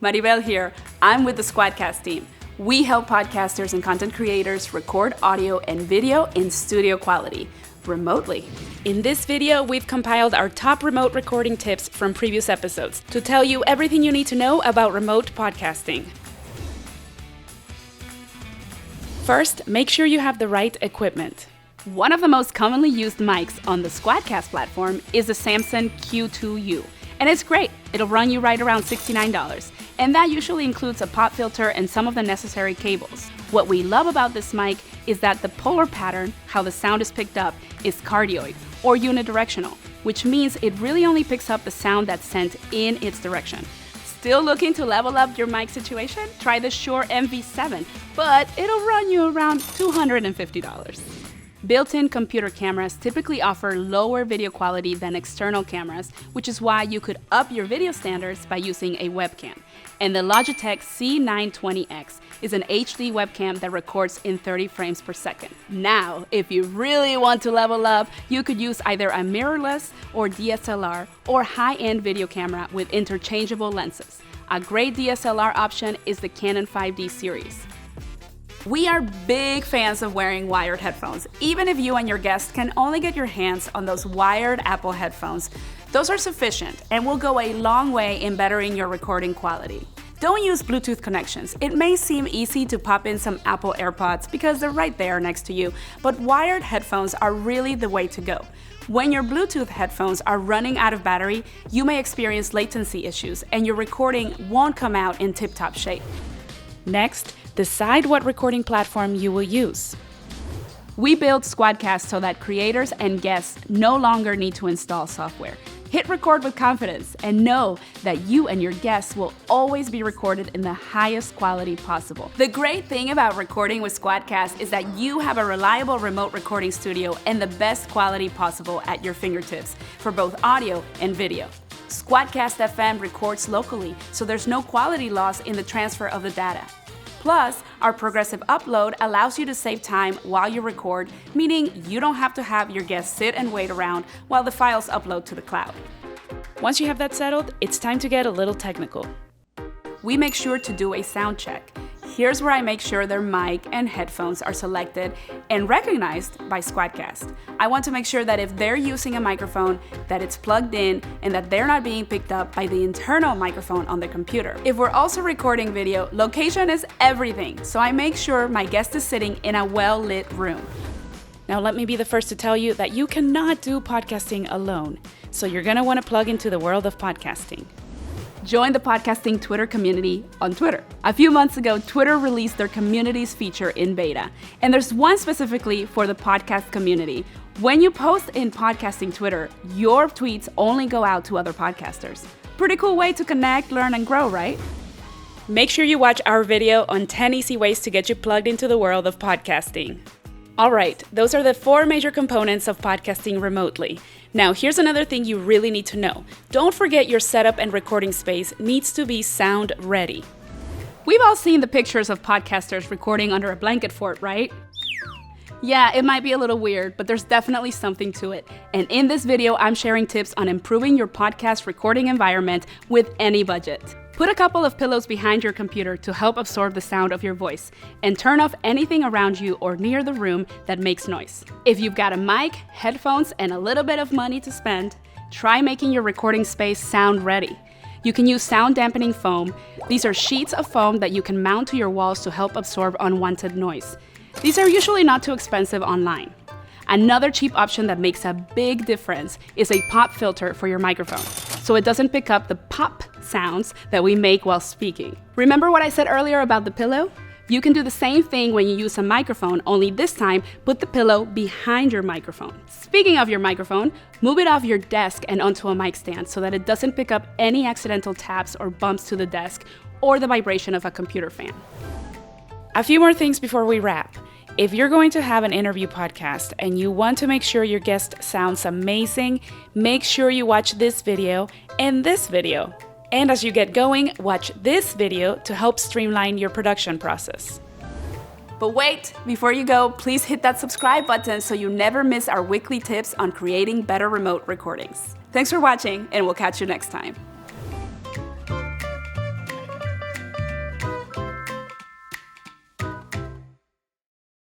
Maribel here. I'm with the SquadCast team. We help podcasters and content creators record audio and video in studio quality, remotely. In this video, we've compiled our top remote recording tips from previous episodes to tell you everything you need to know about remote podcasting. First, make sure you have the right equipment. One of the most commonly used mics on the SquadCast platform is the Samson Q2U, and it's great. It'll run you right around $69, and that usually includes a pop filter and some of the necessary cables. What we love about this mic is that the polar pattern, how the sound is picked up, is cardioid, or unidirectional, which means it really only picks up the sound that's sent in its direction. Still looking to level up your mic situation? Try the Shure MV7, but it'll run you around $250. Built-in computer cameras typically offer lower video quality than external cameras, which is why you could up your video standards by using a webcam. And the Logitech C920X is an HD webcam that records in 30 frames per second. Now, if you really want to level up, you could use either a mirrorless or DSLR or high-end video camera with interchangeable lenses. A great DSLR option is the Canon 5D series. We are big fans of wearing wired headphones, even if you and your guests can only get your hands on those wired Apple headphones. Those are sufficient and will go a long way in bettering your recording quality. Don't use Bluetooth connections. It may seem easy to pop in some Apple AirPods because they're right there next to you, but wired headphones are really the way to go. When your Bluetooth headphones are running out of battery, you may experience latency issues and your recording won't come out in tip-top shape. Next, decide what recording platform you will use. We build SquadCast so that creators and guests no longer need to install software. Hit record with confidence and know that you and your guests will always be recorded in the highest quality possible. The great thing about recording with SquadCast is that you have a reliable remote recording studio and the best quality possible at your fingertips for both audio and video. SquadCast FM records locally, so there's no quality loss in the transfer of the data. Plus, our progressive upload allows you to save time while you record, meaning you don't have to have your guests sit and wait around while the files upload to the cloud. Once you have that settled, it's time to get a little technical. We make sure to do a sound check. Here's where I make sure their mic and headphones are selected and recognized by SquadCast. I want to make sure that if they're using a microphone, that it's plugged in and that they're not being picked up by the internal microphone on the computer. If we're also recording video, location is everything, so I make sure my guest is sitting in a well-lit room. Now let me be the first to tell you that you cannot do podcasting alone, so you're gonna wanna plug into the world of podcasting. Join the podcasting Twitter community on Twitter. A few months ago, Twitter released their communities feature in beta, and there's one specifically for the podcast community. When you post in podcasting Twitter, your tweets only go out to other podcasters. Pretty cool way to connect, learn, and grow, right? Make sure you watch our video on 10 easy ways to get you plugged into the world of podcasting. All right, those are the 4 major components of podcasting remotely. Now, here's another thing you really need to know. Don't forget your setup and recording space needs to be sound ready. We've all seen the pictures of podcasters recording under a blanket fort, right? Yeah, it might be a little weird, but there's definitely something to it. And in this video, I'm sharing tips on improving your podcast recording environment with any budget. Put a couple of pillows behind your computer to help absorb the sound of your voice, and turn off anything around you or near the room that makes noise. If you've got a mic, headphones, and a little bit of money to spend, try making your recording space sound ready. You can use sound dampening foam. These are sheets of foam that you can mount to your walls to help absorb unwanted noise. These are usually not too expensive online. Another cheap option that makes a big difference is a pop filter for your microphone, so it doesn't pick up the pop sounds that we make while speaking. Remember what I said earlier about the pillow? You can do the same thing when you use a microphone, only this time put the pillow behind your microphone. Speaking of your microphone, move it off your desk and onto a mic stand so that it doesn't pick up any accidental taps or bumps to the desk or the vibration of a computer fan. A few more things before we wrap. If you're going to have an interview podcast and you want to make sure your guest sounds amazing, make sure you watch this video and this video. And as you get going, watch this video to help streamline your production process. But wait, before you go, please hit that subscribe button so you never miss our weekly tips on creating better remote recordings. Thanks for watching, and we'll catch you next time.